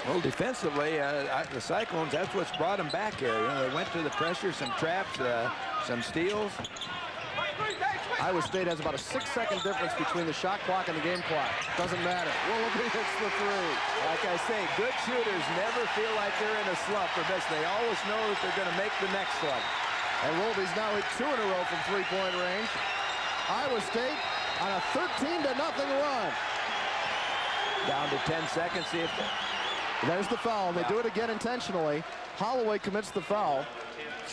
Well, defensively, the Cyclones, that's what's brought them back here. You know, they went to the pressure, some traps, some steals. Iowa State has about a 6-second difference between the shot clock and the game clock. Doesn't matter. Willoughby hits the three. Like I say, good shooters never feel like they're in a slump for this. They always know that they're going to make the next one. And Willoughby's now hit 2 in a row from three-point range. Iowa State on a 13-0 run. Down to 10 seconds. See if there's the foul. They do it again intentionally. Holloway commits the foul.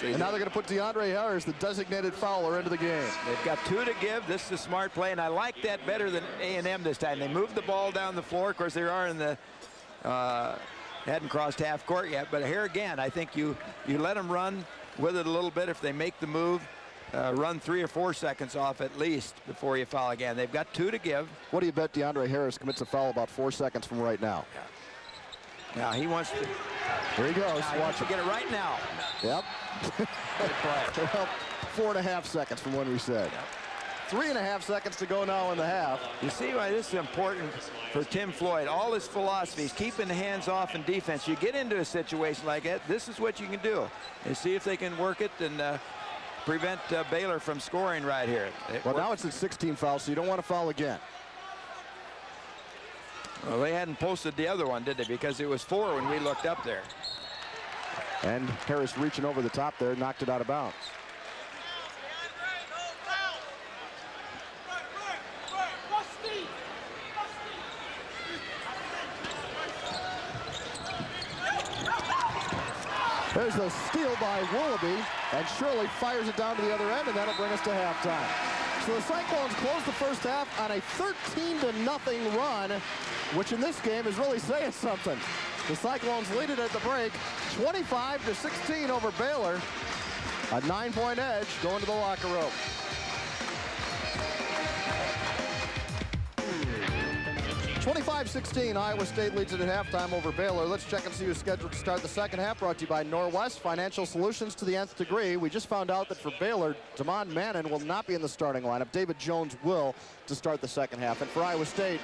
And now they're going to put DeAndre Harris, the designated fouler, into the game. They've got 2 to give. This is a smart play, and I like that better than A&M this time. They moved the ball down the floor. Of course, they are in the hadn't crossed half court yet. But here again, I think you let them run with it a little bit. If they make the move, run 3 or 4 seconds off at least before you foul again. They've got 2 to give. What do you bet DeAndre Harris commits a foul about 4 seconds from right now? Now he wants to. Here he goes. Watch him get it right now. Yep. Well, 4.5 seconds from when we said. Yep. 3.5 seconds to go now in the half. You see why this is important for Tim Floyd. All his philosophies, keeping the hands off in defense. You get into a situation like that, this is what you can do. And see if they can work it and prevent Baylor from scoring right here. Well, now it's at 16 fouls, so you don't want to foul again. Well, they hadn't posted the other one, did they? Because it was 4 when we looked up there. And Harris reaching over the top there, knocked it out of bounds. There's the steal by Willoughby, and Shirley fires it down to the other end, and that'll bring us to halftime. So the Cyclones close the first half on a 13-0 run, which in this game is really saying something. The Cyclones lead it at the break, 25-16 over Baylor. A 9-point edge going to the locker room. (25-16), Iowa State leads it at halftime over Baylor. Let's check and see who's scheduled to start the second half, brought to you by Norwest Financial Solutions to the nth degree. We just found out that for Baylor, Damon Mannon will not be in the starting lineup. David Jones will to start the second half. And for Iowa State,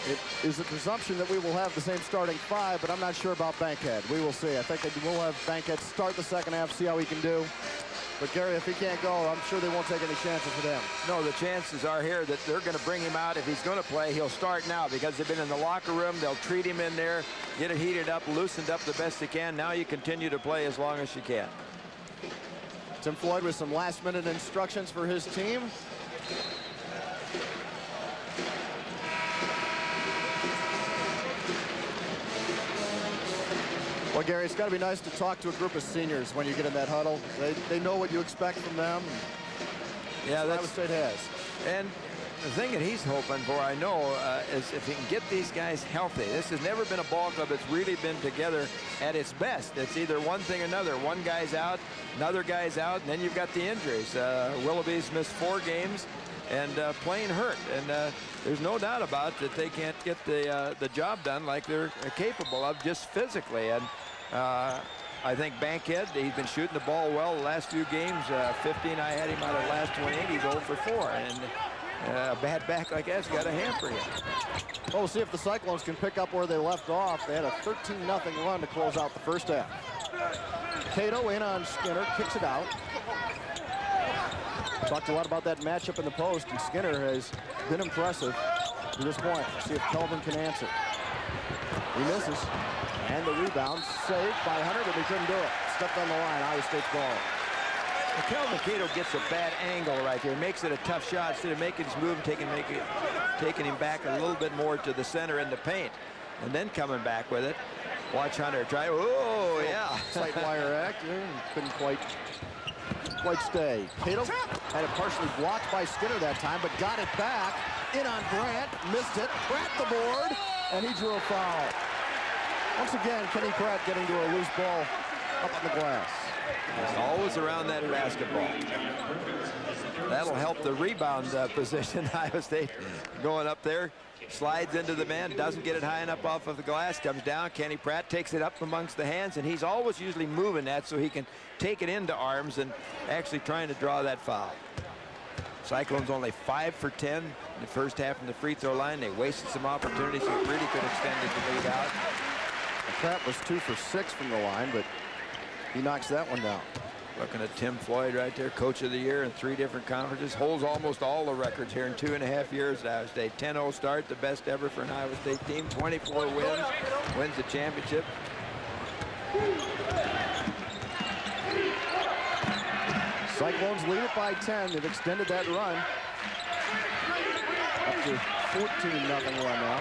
it is a presumption that we will have the same starting 5, but I'm not sure about Bankhead. We will see. I think they will have Bankhead start the second half, see how he can do. But Gary, if he can't go, I'm sure they won't take any chances with him. No, the chances are here that they're going to bring him out. If he's going to play, he'll start now because they've been in the locker room. They'll treat him in there, get it heated up, loosened up the best they can. Now you continue to play as long as you can. Tim Floyd with some last-minute instructions for his team. Well, Gary, it's got to be nice to talk to a group of seniors when you get in that huddle. They know what you expect from them. Yeah, that's Iowa State has. And the thing that he's hoping for, I know, is if he can get these guys healthy. This has never been a ball club that's really been together at its best. It's either one thing or another. One guy's out, another guy's out, and then you've got the injuries. Willoughby's missed 4 games and playing hurt. And there's no doubt about that they can't get the job done like they're capable of just physically. And I think Bankhead, he's been shooting the ball well the last few games. 15, I had him out of the last 28. He's 0 for 4. And a bad back like that's got to hamper him. Well, we'll see if the Cyclones can pick up where they left off. They had a 13-0 run to close out the first half. Cato in on Skinner, kicks it out. Talked a lot about that matchup in the post, and Skinner has been impressive to this point. See if Kelvin can answer. He misses. And the rebound saved by Hunter, but he couldn't do it. Stepped on the line, Iowa State's ball. Well, Kelvin Cato gets a bad angle right there. Makes it a tough shot. Instead of making his move, taking him back a little bit more to the center in the paint. And then coming back with it. Watch Hunter try. Oh, yeah. Sight wire act. Couldn't quite stay. Cato had it partially blocked by Skinner that time, but got it back. In on Grant. Missed it. Pratt the board. And he drew a foul. Once again, Kenny Pratt getting to a loose ball up on the glass. It's always around that basketball. That'll help the rebound position. Iowa State going up there. Slides into the man, doesn't get it high enough off of the glass, comes down. Kenny Pratt takes it up amongst the hands, and he's always usually moving that so he can take it into arms and actually trying to draw that foul. Cyclones only 5 for 10 in the first half from the free throw line. They wasted some opportunities. They really could extend the lead out. Pratt was 2 for 6 from the line, but he knocks that one down. Looking at Tim Floyd right there, Coach of the Year in 3 different conferences. Holds almost all the records here in 2.5 years at Iowa State. 10-0 start, the best ever for an Iowa State team. 24 wins, wins the championship. Cyclones lead it by 10. They've extended that run. Up to 14-0 run now.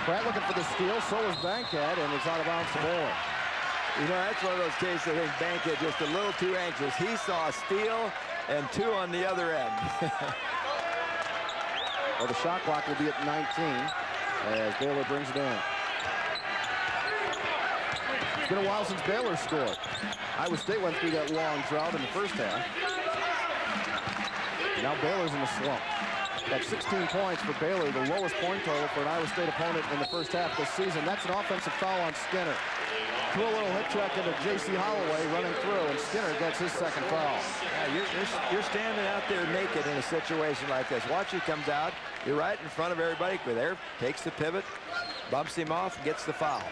Pratt looking for the steal. So is Bankhead, and it's out of bounds to Baylor. You know, that's one of those cases I think Bankhead just a little too anxious. He saw a steal and 2 on the other end. Well, the shot clock will be at 19 as Baylor brings it in. It's been a while since Baylor scored. Iowa State went through that long drought in the first half. Now Baylor's in the slump. Got 16 points for Baylor, the lowest point total for an Iowa State opponent in the first half this season. That's an offensive foul on Skinner. Threw a little hip check into J.C. Holloway running through, and Skinner gets his second foul. Yeah, you're standing out there naked in a situation like this. Watch, he comes out. You're right in front of everybody. There, takes the pivot, bumps him off, gets the foul.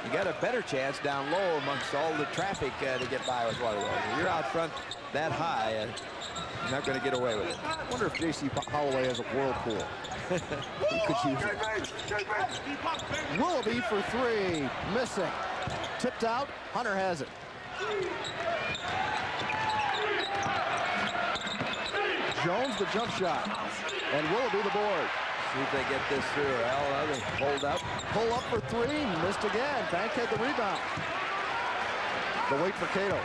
You got a better chance down low amongst all the traffic to get by with one of those. You're out front that high, and you're not going to get away with it. I wonder if J.C. Holloway has a whirlpool. He could use it. Willoughby for 3, missing. Tipped out, Hunter has it. Jones the jump shot, and Willoughby the board. See if they get this through. Well, they hold up. Pull up for 3, missed again. Bankhead the rebound. The wait for Cato.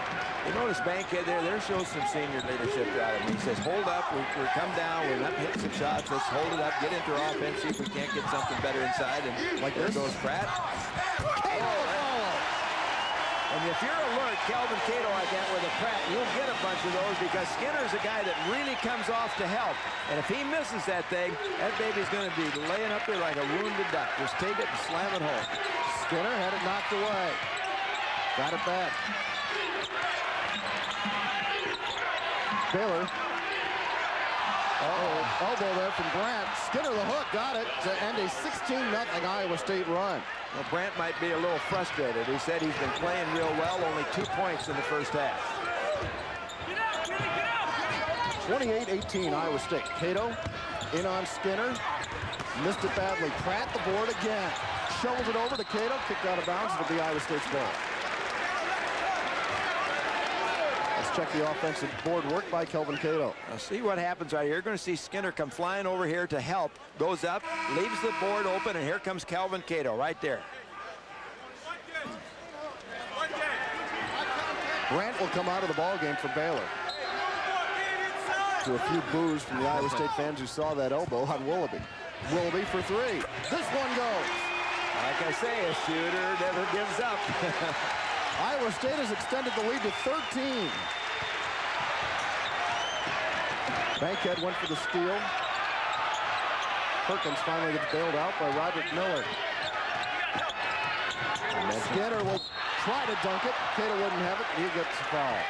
You notice Bankhead there shows some senior leadership out of him. He says, hold up, we come down, we're not hitting some shots, let's hold it up, get into our offense, see if we can't get something better inside. And like there goes Pratt. And if you're alert, Calvin Cato like that with a Pratt, you'll get a bunch of those because Skinner's a guy that really comes off to help. And if he misses that thing, that baby's going to be laying up there like a wounded duck. Just take it and slam it home. Skinner had it knocked away. Got it back. Baylor. Elbow there from Brandt. Skinner the hook, got it to end a 16-0 Iowa State run. Well, Brandt might be a little frustrated. He said he's been playing real well, only 2 points in the first half. 28-18 Iowa State. Cato in on Skinner. Missed it badly. Pratt the board again. Shovels it over to Cato. Kicked out of bounds. It'll be Iowa State's ball. Let's check the offensive board work by Kelvin Cato. Now see what happens right here. You're going to see Skinner come flying over here to help. Goes up, leaves the board open, and here comes Kelvin Cato right there. Brandt will come out of the ball game for Baylor. To a few boos from the Iowa State fans who saw that elbow on Willoughby. Willoughby for 3. This one goes. Like I say, a shooter never gives up. Iowa State has extended the lead to 13. Bankhead went for the steal. Perkins finally gets bailed out by Roderick Miller. Skinner will try to dunk it. Cato wouldn't have it. He gets the foul.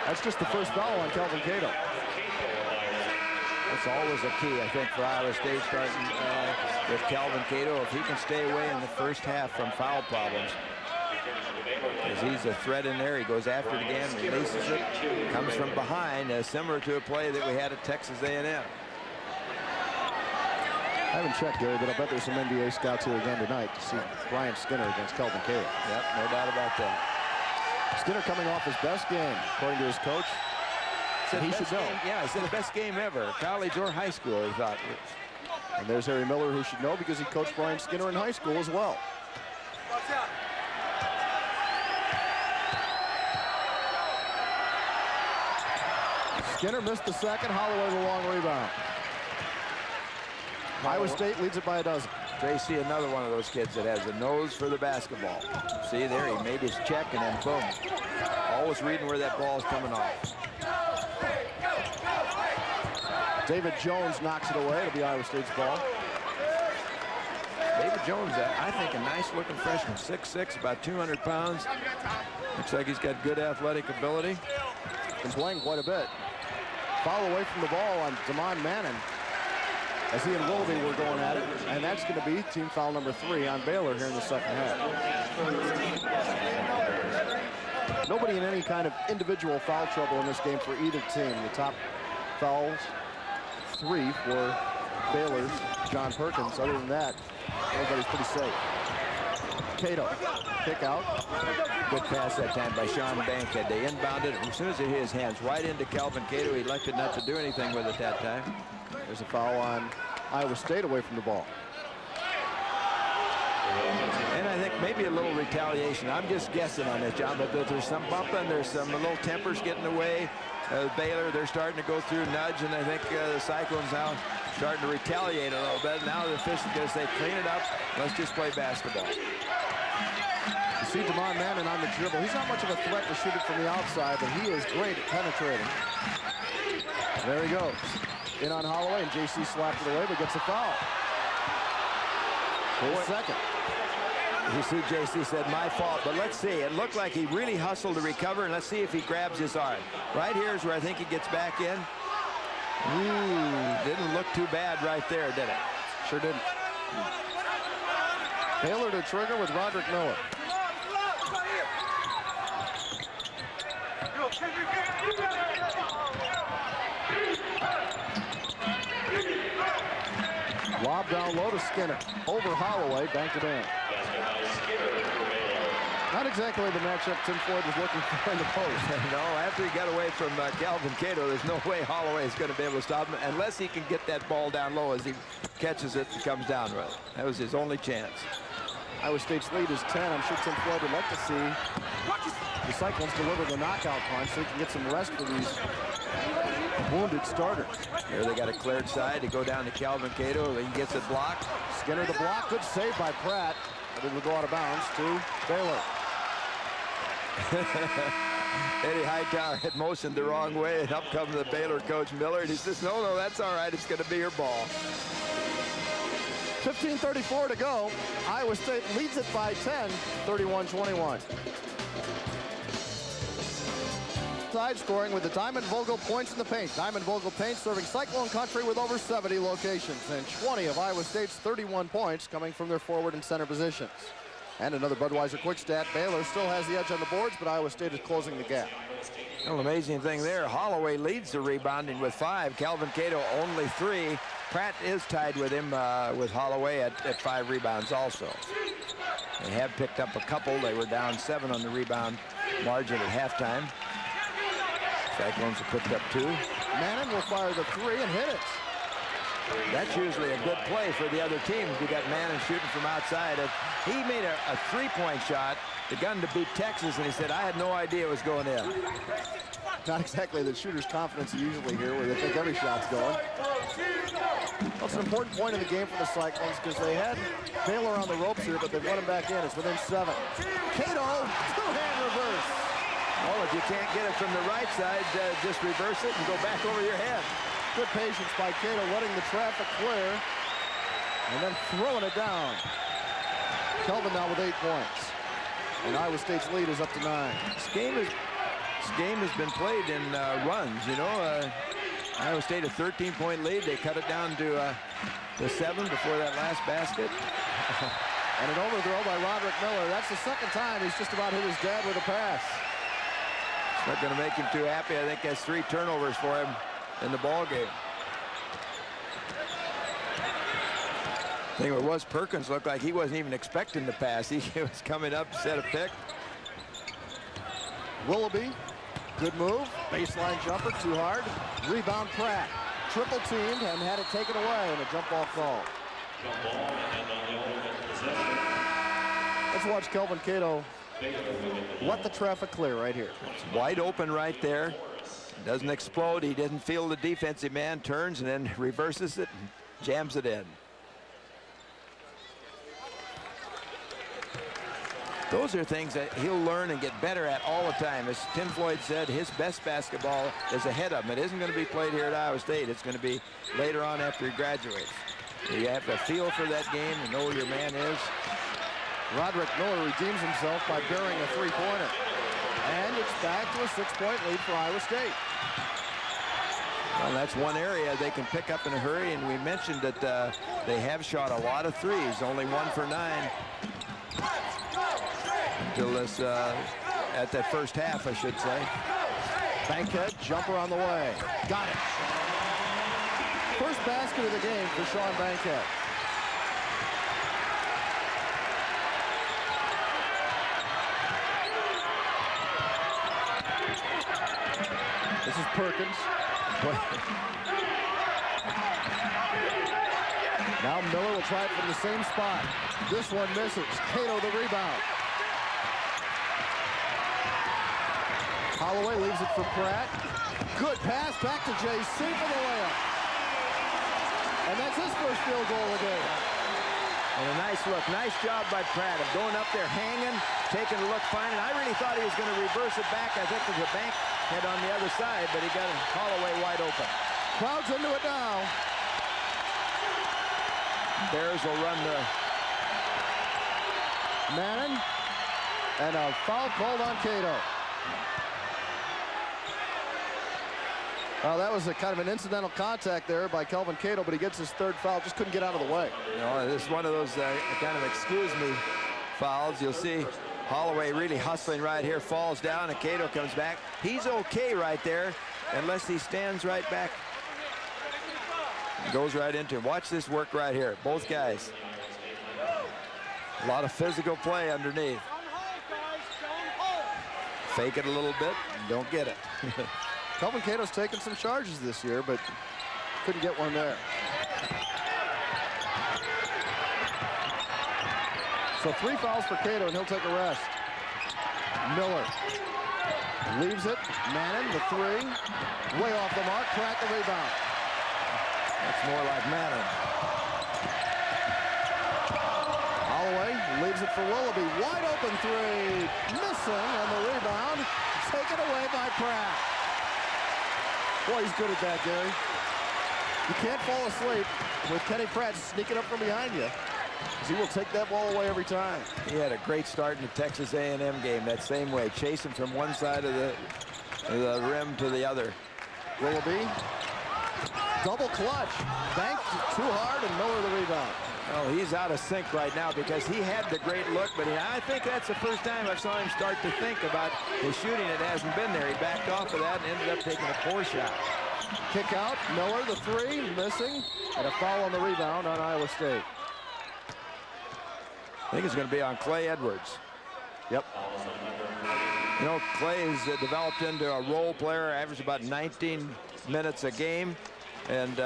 That's just the first foul on Kelvin Cato. That's always a key, I think, for Iowa State starting with Kelvin Cato. If he can stay away in the first half from foul problems, because he's a threat in there. He goes after it again, releases it, comes from behind, similar to a play that we had at Texas A&M. I haven't checked, Gary, but I bet there's some NBA scouts here again tonight to see Brian Skinner against Kelvin Cato. Yep, no doubt about that. Skinner coming off his best game, according to his coach. He should know. Yeah, it's the best game ever, college or high school, he thought. And there's Harry Miller, who should know because he coached Brian Skinner in high school as well. Skinner missed the second. Holloway the long rebound. Iowa State leads it by a dozen. Tracy, another one of those kids that has a nose for the basketball. See there, he made his check and then boom. Always reading where that ball is coming off. David Jones knocks it away. It'll be Iowa State's ball. David Jones, I think a nice looking freshman, 6'6", about 200 pounds. Looks like he's got good athletic ability. Been playing quite a bit. Foul away from the ball on Damon Manning. as he and Willoughby were going at it, and that's going to be team foul number 3 on Baylor here in the second half. Nobody in any kind of individual foul trouble in this game for either team. The top fouls, 3 for Baylor's John Perkins. Other than that, everybody's pretty safe. Cato, kick out. Good pass that time by Sean Bankhead. They inbounded it. As soon as it hit his hands right into Calvin Cato, he elected not to do anything with it that time. There's a foul on Iowa State away from the ball. And I think maybe a little retaliation. I'm just guessing on this, John, but there's some bumping. There's some little tempers getting away. Baylor, they're starting to go through nudge, and I think the Cyclones now starting to retaliate a little bit. Now the officials going to say, clean it up. Let's just play basketball. You see Damon Manning on the dribble. He's not much of a threat to shoot it from the outside, but he is great at penetrating. There he goes. In on Holloway, and JC slapped it away, but gets a foul. His second. You see, JC said, my fault, but let's see. It looked like he really hustled to recover, and let's see if he grabs his arm. Right here is where I think he gets back in. Didn't look too bad right there, did it? Sure didn't. Baylor to trigger with Roderick Miller. Lob down low to Skinner. Over Holloway, banked it in. Not exactly the matchup Tim Floyd was looking for in the post. No, after he got away from Calvin Cato, there's no way Holloway is going to be able to stop him unless he can get that ball down low as he catches it and comes down with it. That was his only chance. Iowa State's lead is 10. I'm sure Tim Floyd would like to see the Cyclones deliver the knockout punch so he can get some rest for these wounded starters. Here they got a cleared side to go down to Calvin Cato. He gets it blocked. Skinner the block. Good save by Pratt. But it will go out of bounds to Baylor. Eddie Hightower had motioned the wrong way, and up comes the Baylor coach Miller, and he says, no, that's all right. It's going to be your ball. 15:34 to go. Iowa State leads it by 10, 31-21. Side scoring with the Diamond Vogel points in the paint. Diamond Vogel paint serving Cyclone country with over 70 locations, and 20 of Iowa State's 31 points coming from their forward and center positions. And another Budweiser quick stat. Baylor still has the edge on the boards, but Iowa State is closing the gap. Well, amazing thing there. Holloway leads the rebounding with 5. Calvin Cato only 3. Pratt is tied with him with Holloway at 5 rebounds also. They have picked up a couple. They were down 7 on the rebound margin at halftime. Cyclones have picked up 2. Manning will fire the 3 and hit it. That's usually a good play for the other team. You got Manning shooting from outside. He made a 3-point shot, the gun to beat Texas, and he said, I had no idea it was going in. Not exactly the shooter's confidence you usually hear, where they think every shot's going. Well, it's an important point in the game for the Cyclones because they had Baylor on the ropes here, but they've let him back in. It's within 7. Cato, two-hand reverse. Well, if you can't get it from the right side, just reverse it and go back over your head. Good patience by Cato, letting the traffic clear, and then throwing it down. Kelvin now with 8 points, and Iowa State's lead is up to 9. This game has been played in runs. You know, Iowa State a 13-point lead. They cut it down to 7 before that last basket. And an overthrow by Roderick Miller. That's the second time he's just about hit his dad with a pass. It's not going to make him too happy. I think that's 3 turnovers for him in the ball game. I think it was Perkins looked like he wasn't even expecting the pass. He was coming up, set a pick. Willoughby, good move. Baseline jumper, too hard. Rebound Pratt. Triple teamed and had it taken away, and a jump ball call. Let's watch Kelvin Cato let the traffic clear right here. It's wide open right there. Doesn't explode. He didn't feel the defensive man, turns and then reverses it and jams it in. Those are things that he'll learn and get better at all the time. As Tim Floyd said, his best basketball is ahead of him. It isn't going to be played here at Iowa State. It's going to be later on after he graduates. You have to feel for that game and know where your man is. Roderick Miller redeems himself by burying a 3-pointer. And it's back to a 6-point lead for Iowa State. Well, that's one area they can pick up in a hurry, and we mentioned that they have shot a lot of threes, only 1 for 9 until this at that first half, I should say. Bankhead jumper on the way. Got it. First basket of the game for Sean Bankhead. This is Perkins. Now Miller will try it from the same spot. This one misses. Cato the rebound. Holloway leaves it for Pratt. Good pass back to JC for the layup. And that's his first field goal of the game. And a nice look. Nice job by Pratt of going up there, hanging, taking a look, finding. I really thought he was going to reverse it back. I think there's a bank head on the other side, but he got Holloway wide open. Crowd's into it now. Bears will run the Mannon. And a foul called on Cato. Well, that was a kind of an incidental contact there by Kelvin Cato, but he gets his third foul. Just couldn't get out of the way. You know, this is one of those kind of excuse me fouls. You'll see Holloway really hustling right here, falls down, and Cato comes back. He's okay right there, unless he stands right back. Goes right into him. Watch this work right here. Both guys. A lot of physical play underneath. Fake it a little bit, don't get it. Kelvin Cato's taken some charges this year, but couldn't get one there. So 3 fouls for Cato, and he'll take a rest. Miller leaves it. Mannon, the 3. Way off the mark. Pratt the rebound. That's more like Mannon. Holloway leaves it for Willoughby. Wide open 3. Missing, and the rebound taken away by Pratt. Boy, he's good at that, Gary. You can't fall asleep with Kenny Pratt sneaking up from behind you, because he will take that ball away every time. He had a great start in the Texas A&M game that same way, chasing from one side of the rim to the other. Willoughby, double clutch. Banked too hard, and Miller the rebound. Oh, he's out of sync right now because he had the great look, but I think that's the first time I saw him start to think about his shooting. It hasn't been there. He backed off of that and ended up taking a poor shot. Kick out, Miller the 3, missing, and a foul on the rebound on Iowa State. I think it's going to be on Clay Edwards. Yep. You know, Clay's developed into a role player, averaged about 19 minutes a game, and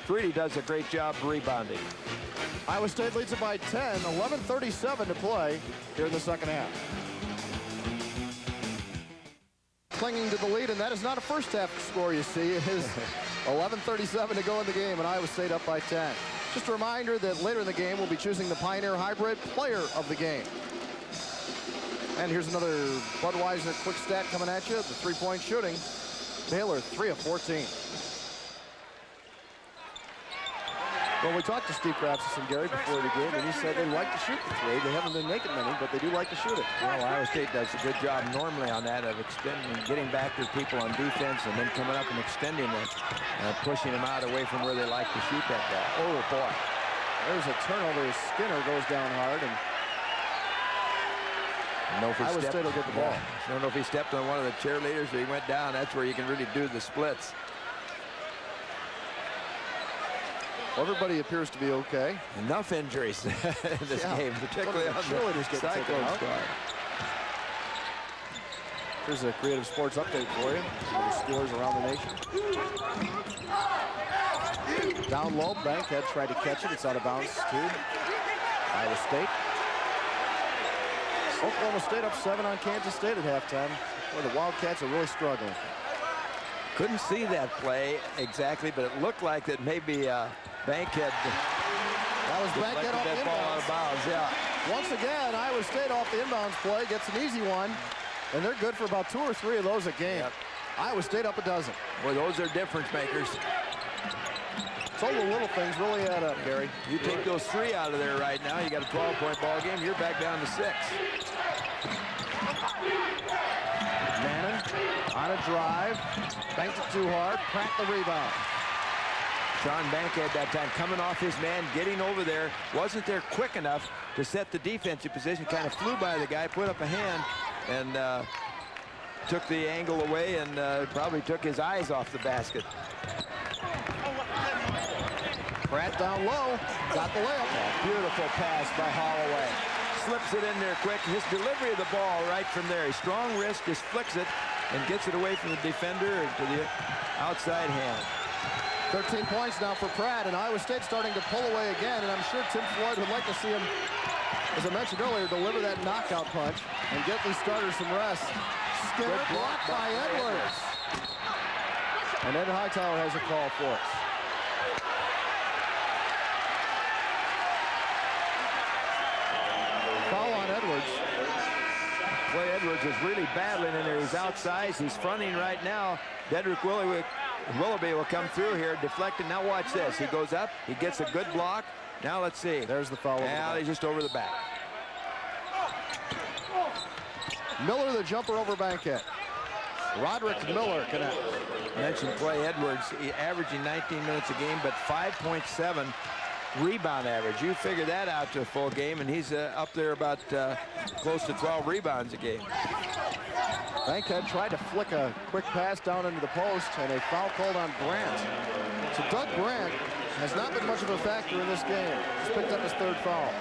really does a great job rebounding. Iowa State leads it by 10, 11:37 to play here in the second half. Clinging to the lead, and that is not a first half score, you see. It is 11:37 to go in the game, and Iowa State up by 10. Just a reminder that later in the game, we'll be choosing the Pioneer Hybrid Player of the Game. And here's another Budweiser quick stat coming at you. The three-point shooting. Baylor, 3 of 14. Well, we talked to Steve Krafsis and Gary before the game, and he said they like to shoot the 3. They haven't been making many, but they do like to shoot it. Well, Iowa State does a good job normally on that of extending, getting back to people on defense, and then coming up and extending it, pushing them out away from where they like to shoot that ball. Oh, boy. There's a turnover. Skinner goes down hard, and Iowa State will get the ball. I don't know if he stepped on one of the cheerleaders or he went down. That's where you can really do the splits. Everybody appears to be okay. Enough injuries in this game, particularly on the Cyclones squad. Here's a creative sports update for you. Some of the scores around the nation. Down low, Bankhead tried to catch it. It's out of bounds to Iowa State. Oklahoma State up 7 on Kansas State at halftime. Boy, the Wildcats are really struggling. Couldn't see that play exactly, but it looked like that maybe Bankhead. That was Bankhead off the ball out of bounds, yeah. Once again, Iowa State off the inbounds play gets an easy one, and they're good for about 2 or 3 of those a game. Yep. Iowa State up a dozen. Boy, those are difference makers. So the little things really add up, Gary. You take those 3 out of there right now, you got a 12-point ball game, you're back down to 6. Mannon On a drive, banked it too hard, Pratt the rebound. Sean Bankhead that time coming off his man, getting over there, wasn't there quick enough to set the defensive position, kind of flew by the guy, put up a hand, and took the angle away, and probably took his eyes off the basket. Pratt down low, got the layup. Beautiful pass by Holloway. Slips it in there quick. His delivery of the ball right from there. His strong wrist just flicks it and gets it away from the defender to the outside hand. 13 points now for Pratt, and Iowa State starting to pull away again, and I'm sure Tim Floyd would like to see him, as I mentioned earlier, deliver that knockout punch and get these starters some rest. Skinner blocked by Edwards. And Ed Hightower has a call for us. Foul on Edwards. Clay Edwards is really battling in there. He's outside. He's fronting right now. Dedrick Willoughby will come through here, deflecting. Now watch this. He goes up. He gets a good block. Now let's see. There's the foul. Now he's just over the back. Miller, the jumper over Bankhead. Roderick Miller connects. Mentioned Clay Edwards, averaging 19 minutes a game, but 5.7 rebound average. You figure that out to a full game, and he's up there about close to 12 rebounds a game. Bankhead tried to flick a quick pass down into the post, and a foul called on Brandt. So Doug Brandt has not been much of a factor in this game. He's picked up his third foul.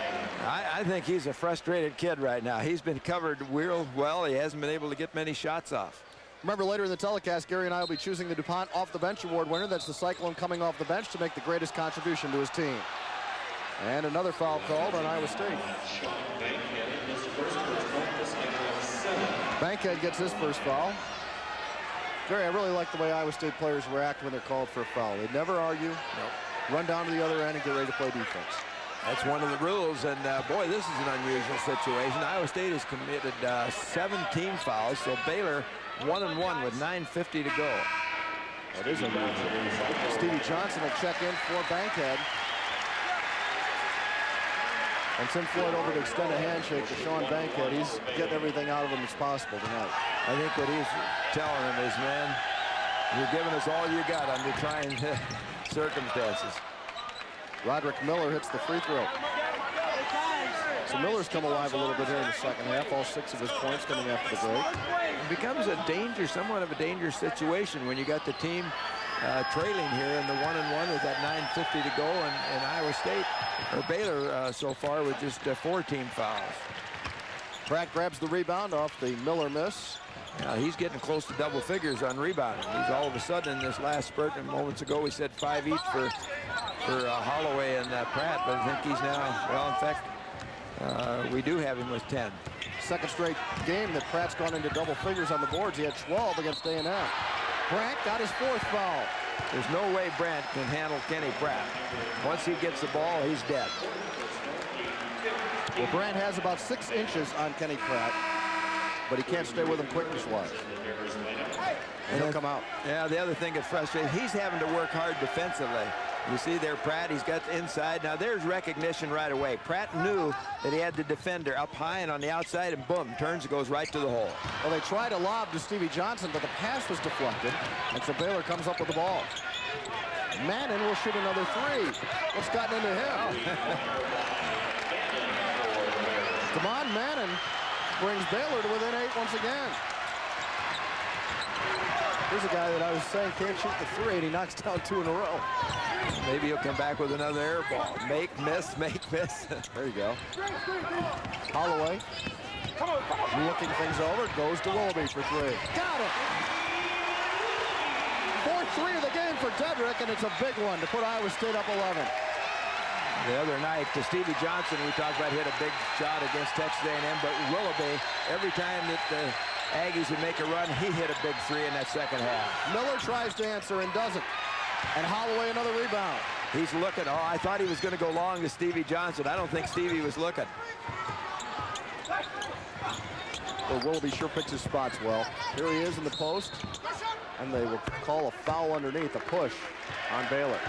I think he's a frustrated kid right now. He's been covered real well. He hasn't been able to get many shots off. Remember, later in the telecast, Gary and I will be choosing the DuPont Off the Bench Award winner. That's the Cyclone coming off the bench to make the greatest contribution to his team. And another foul called on Iowa State. Bankhead gets his first foul. Gary, I really like the way Iowa State players react when they're called for a foul. They never argue, run down to the other end and get ready to play defense. That's one of the rules, and boy, this is an unusual situation. Iowa State has committed 17 fouls, so Baylor 1-1 with 9:50 to go. That is unusual. Stevie Johnson will check in for Bankhead. And Tim Floyd over to extend a handshake to Sean Bankhead. He's getting everything out of him as possible tonight. I think what he's telling him is, man, you're giving us all you got under trying circumstances. Roderick Miller hits the free throw. So Miller's come alive a little bit here in the second half. All 6 of his points coming after the break. It becomes somewhat of a dangerous situation when you got the team trailing here in the 1-1 with that 9:50 to go, and Iowa State, or Baylor so far with just 14 fouls. Pratt grabs the rebound off the Miller miss. Now he's getting close to double figures on rebounding. He's all of a sudden in this last spurt, and moments ago we said 5 each for Holloway and Pratt, but I think he's now, well, in fact, we do have him with 10. Second straight game that Pratt's gone into double figures on the boards. He had 12 against A&M. Brandt got his 4th foul. There's no way Brandt can handle Kenny Pratt. Once he gets the ball, he's dead. Well, Brandt has about 6 inches on Kenny Pratt, but he can't stay with him quickness-wise. And he'll come out. Yeah, the other thing that's frustrating, he's having to work hard defensively. You see there, Pratt, he's got the inside. Now, there's recognition right away. Pratt knew that he had the defender up high and on the outside, and boom, turns and goes right to the hole. Well, they tried a lob to Stevie Johnson, but the pass was deflected, and so Baylor comes up with the ball. Mannon will shoot another 3. What's gotten into him? Damon Mannon brings Baylor to within 8 once again. Here's a guy that I was saying can't shoot the 3, and he knocks down 2 in a row. Maybe he'll come back with another air ball. Make, miss, make, miss. There you go. Holloway looking things over, goes to Willoughby for 3. Got it! 4th 3 of the game for Dedrick, and it's a big one to put Iowa State up 11. The other night, to Stevie Johnson, we talked about hit a big shot against Texas A&M, but Willoughby, every time that the Aggies would make a run, he hit a big 3 in that second half. Miller tries to answer and doesn't. And Holloway another rebound. He's looking. Oh, I thought he was going to go long to Stevie Johnson. I don't think Stevie was looking. Well, Willoughby sure picks his spots well. Here he is in the post. And they will call a foul underneath, a push on Baylor.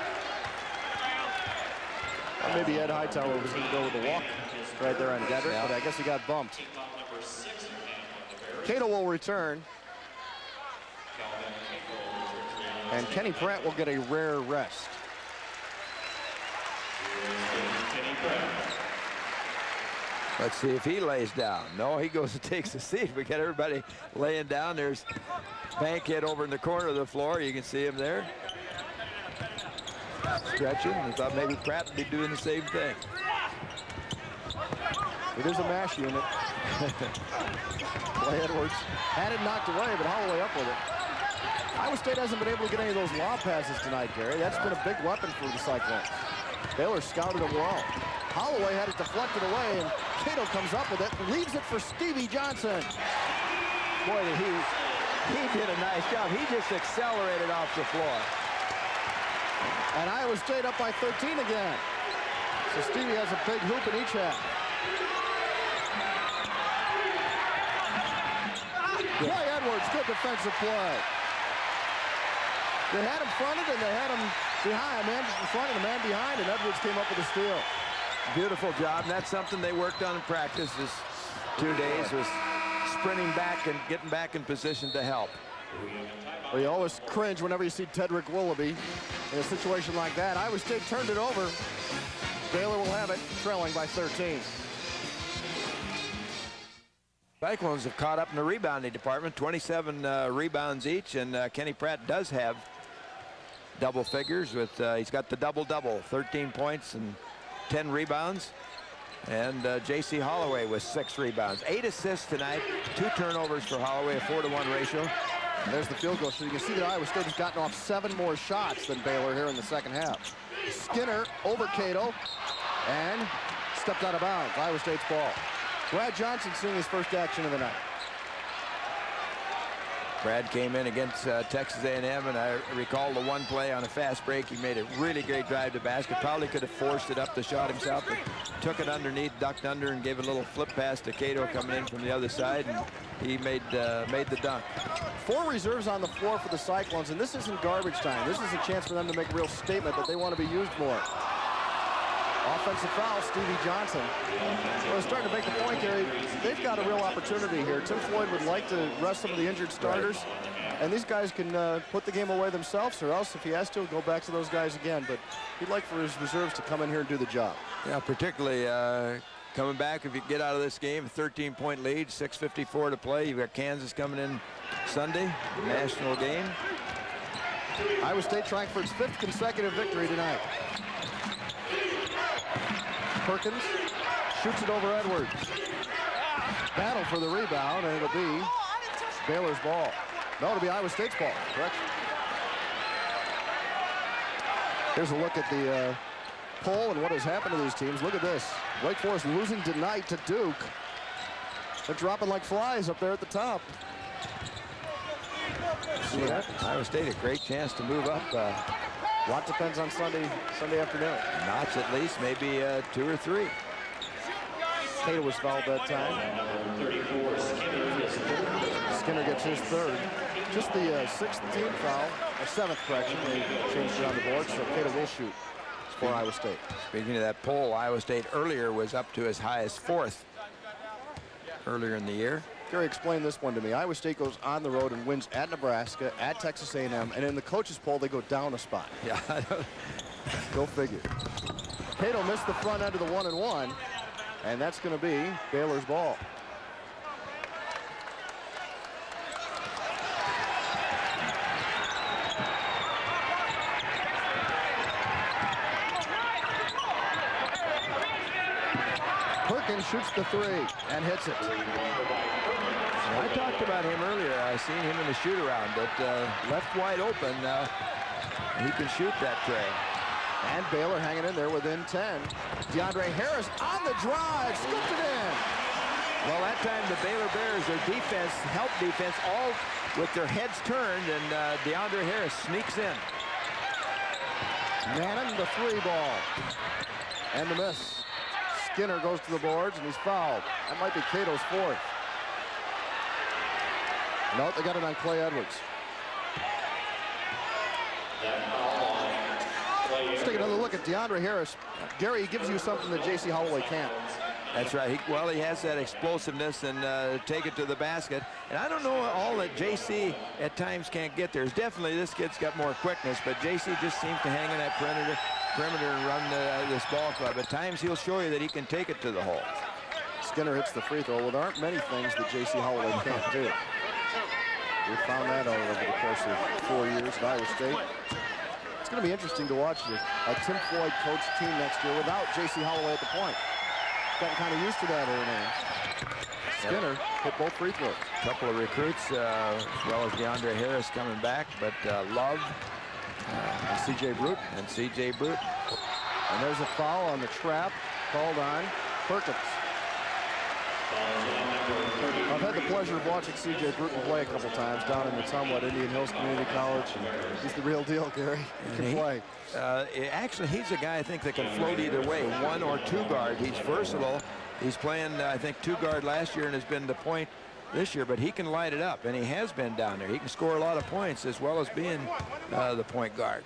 Or maybe Ed Hightower was going to go with the walk right there on Dedrick, but I guess he got bumped. Cato will return. And Kenny Pratt will get a rare rest. Let's see if he lays down. No, he goes and takes a seat. We got everybody laying down. There's Bankhead over in the corner of the floor. You can see him there. Stretching. I thought maybe Pratt would be doing the same thing. It is a mash unit. Clay Edwards had it knocked away, but Holloway up with it. Iowa State hasn't been able to get any of those lob passes tonight, Gary. That's been a big weapon for the Cyclones. Baylor scouted them well. Holloway had it deflected away, and Cato comes up with it, leaves it for Stevie Johnson. Boy, he did a nice job. He just accelerated off the floor. And Iowa State up by 13 again. So Stevie has a big hoop in each half. Clay Edwards, good defensive play. They had him fronted and they had him behind. A man in front and a man behind, and Edwards came up with a steal. Beautiful job. And that's something they worked on in practice this 2 days, was sprinting back and getting back in position to help. Well, you always cringe whenever you see Tedrick Willoughby in a situation like that. Iowa State turned it over. Baylor will have it, trailing by 13. Cyclones have caught up in the rebounding department, 27 rebounds each, and Kenny Pratt does have double figures with, he's got the double-double, 13 points and 10 rebounds. And J.C. Holloway with 6 rebounds. 8 assists tonight, 2 turnovers for Holloway, a 4-to-1 ratio. And there's the field goal. So you can see that Iowa State has gotten off 7 more shots than Baylor here in the second half. Skinner over Cato and stepped out of bounds. Iowa State's ball. Brad Johnson seeing his first action of the night. Brad came in against Texas A&M, and I recall the one play on a fast break. He made a really great drive to basket. Probably could have forced it up the shot himself, but took it underneath, ducked under, and gave a little flip pass to Cato coming in from the other side, and he made the dunk. 4 reserves on the floor for the Cyclones, and this isn't garbage time. This is a chance for them to make a real statement that they want to be used more. Offensive foul, Stevie Johnson. Well, starting to make the point, Gary, they've got a real opportunity here. Tim Floyd would like to rest some of the injured starters, and these guys can put the game away themselves, or else if he has to, go back to those guys again. But he'd like for his reserves to come in here and do the job. Yeah, particularly coming back, if you get out of this game, a 13-point lead, 6:54 to play. You've got Kansas coming in Sunday, national game. Iowa State trying for its 5th consecutive victory tonight. Perkins shoots it over Edwards. Battle for the rebound, and it'll be Baylor's ball. No, it'll be Iowa State's ball. Correction. Here's a look at the poll and what has happened to these teams. Look at this. Wake Forest losing tonight to Duke. They're dropping like flies up there at the top. Yeah, Iowa State a great chance to move up. A lot depends on Sunday afternoon. Notch at least, maybe 2 or 3. Cato was fouled that time. Skinner gets his 3rd. Just the 6th team foul, or 7th correction. They changed it on the board, so Cato will shoot for Iowa State. Speaking of that poll, Iowa State earlier was up to as high as 4th earlier in the year. Gary, explain this one to me. Iowa State goes on the road and wins at Nebraska, at Texas A&M, and in the coaches poll, they go down a spot. Yeah, Go figure. Cato missed the front end of the 1-and-1, and that's going to be Baylor's ball. Perkins shoots the 3 and hits it. I talked about him earlier. I seen him in the shoot-around, but left wide open. He can shoot that tray. And Baylor hanging in there within 10. DeAndre Harris on the drive, scooped it in. Well, that time the Baylor Bears, their defense, help defense, all with their heads turned, and DeAndre Harris sneaks in. Manning, the 3 ball. And the miss. Skinner goes to the boards, and he's fouled. That might be Cato's 4th. No, they got it on Clay Edwards. Let's take another look at DeAndre Harris. Gary, he gives you something that J.C. Holloway can't. That's right. He has that explosiveness and take it to the basket. And I don't know all that JC at times can't get there. Definitely this kid's got more quickness, but JC just seems to hang in that perimeter and run this ball club. At times he'll show you that he can take it to the hole. Skinner hits the free throw. Well, there aren't many things that J.C. Holloway can't do. We found that out over the course of 4 years at Iowa State. It's going to be interesting to watch a Tim Floyd coached team next year without J.C. Holloway at the point. Gotten kind of used to that over there. Skinner hit both free throws. A couple of recruits, as well as DeAndre Harris coming back, but Love and C.J. Brute. And C.J. Brute. And there's a foul on the trap called on Perkins. I've had the pleasure of watching C.J. Bruton play a couple times down in the somewhat Indian Hills Community College. And he's the real deal, Gary. He can play. Actually, he's a guy I think that can float either way, 1 or 2 guard. He's versatile. He's playing, I think, 2 guard last year and has been the point this year, but he can light it up, and he has been down there. He can score a lot of points as well as being the point guard.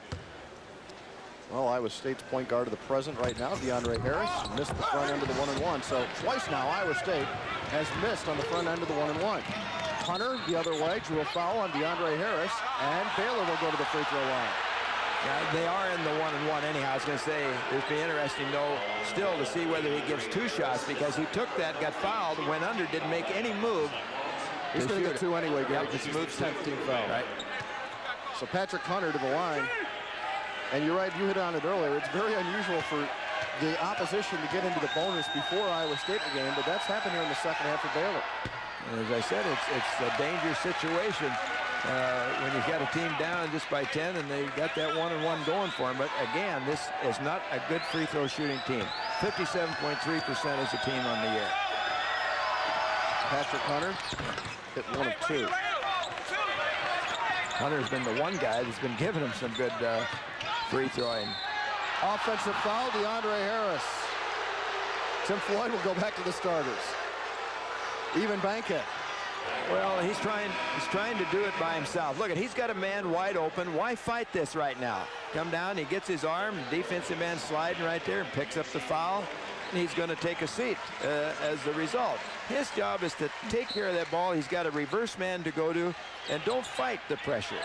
Well, Iowa State's point guard of the present right now, DeAndre Harris, missed the front end of the 1-and-1. So twice now, Iowa State has missed on the front end of the 1-and-1. Hunter the other way, drew a foul on DeAndre Harris, and Baylor will go to the free throw line. Yeah, they are in the 1-and-1 anyhow. I was going to say it'd be interesting, though, still to see whether he gives 2 shots, because he took that, got fouled, went under, didn't make any move. He's going to get 2 anyway, Gary, because he he's moves 10th team foul. Right. So Patrick Hunter to the line. And you're right, you hit on it earlier. It's very unusual for the opposition to get into the bonus before Iowa State in the game, but that's happened here in the second half for Baylor. And as I said, it's a dangerous situation when you've got a team down just by 10 and they got that 1-and-1 going for them. But again, this is not a good free throw shooting team. 57.3% as a team on the year. Patrick Hunter hit 1 of 2. Hunter's been the one guy that's been giving him some good free throwing. Offensive foul, DeAndre Harris. Tim Floyd will go back to the starters. Even Bankhead. Well, he's trying to do it by himself. Look, he's got a man wide open. Why fight this right now? Come down, he gets his arm, defensive man sliding right there and picks up the foul. And he's going to take a seat as the result. His job is to take care of that ball. He's got a reverse man to go to, and don't fight the pressure.